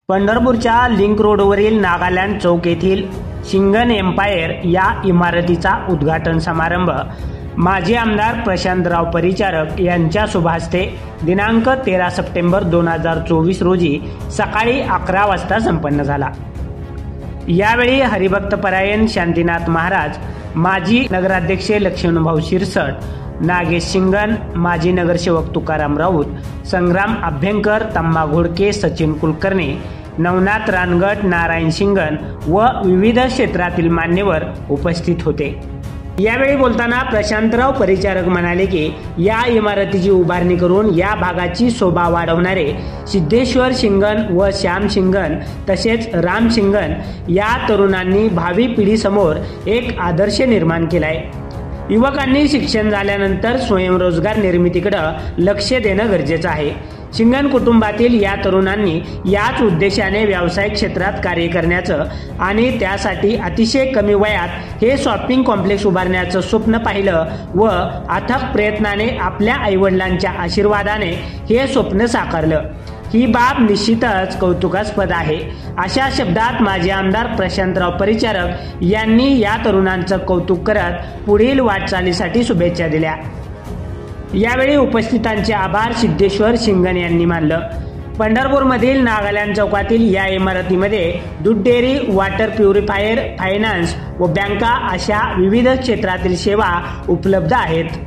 पंढरपूरच्या लिंक रोडवरील नागालँड चौक येथील शिंगण एम्पायर या इमारतीचा उद्घाटन समारंभ माजी आमदार प्रशांतराव परिचारक यांच्या शुभ हस्ते दिनांक 13 सप्टेंबर 2024 रोजी सकाळी 11 वाजता संपन्न झाला। यावेळी हरिभक्तपरायण शांतीनाथ महाराज, माजी नगराध्यक्ष लक्ष्मणभाऊ शिरसट, नागेश शिंगण, माजी नगरसेवक तुकाराम राऊत, संग्राम अभ्यंकर, तम्मा घोडके, सचिन कुलकर्णी, नवनाथ रानगट, नारायण शिंगण व विविध क्षेत्रातील मान्यवर उपस्थित होते। यावेळी बोलताना प्रशांतराव परिचारक म्हणाले की या इमारतीची उभारणी करून या भागाची शोभा वाढवणारे सिद्धेश्वर शिंगण व श्याम शिंगण तसेच राम शिंगण या तरुणांनी भावी पिढीसमोर एक आदर्श निर्माण केलाय। युवकांनी शिक्षण झाल्यानंतर स्वयंरोजगार निर्मितीकडे लक्ष देणं गरजेचं आहे। शिंगण कुटुंबातील या तरुणांनी याच उद्देशाने व्यावसायिक क्षेत्रात कार्य करण्याचं आणि त्यासाठी अतिशय कमी वयात हे शॉपिंग कॉम्प्लेक्स उभारण्याचं स्वप्न पाहिलं व अथक प्रयत्नाने आपल्या आईवडिलांच्या आशीर्वादाने हे स्वप्न साकारलं। ही बाब निश्चितच कौतुकास्पद आहे, अशा शब्दात माजी आमदार प्रशांतराव परिचारक यांनी या तरुणांचं कौतुक करत पुढील वाटचालीसाठी शुभेच्छा दिल्या। यावेळी उपस्थितांचे आभार सिद्धेश्वर शिंगण यांनी मानलं। पंढरपूरमधील नागालँड चौकातील या इमारतीमध्ये दूध डेअरी, वॉटर प्युरिफायर, फायनान्स व बँका अशा विविध क्षेत्रातील सेवा उपलब्ध आहेत।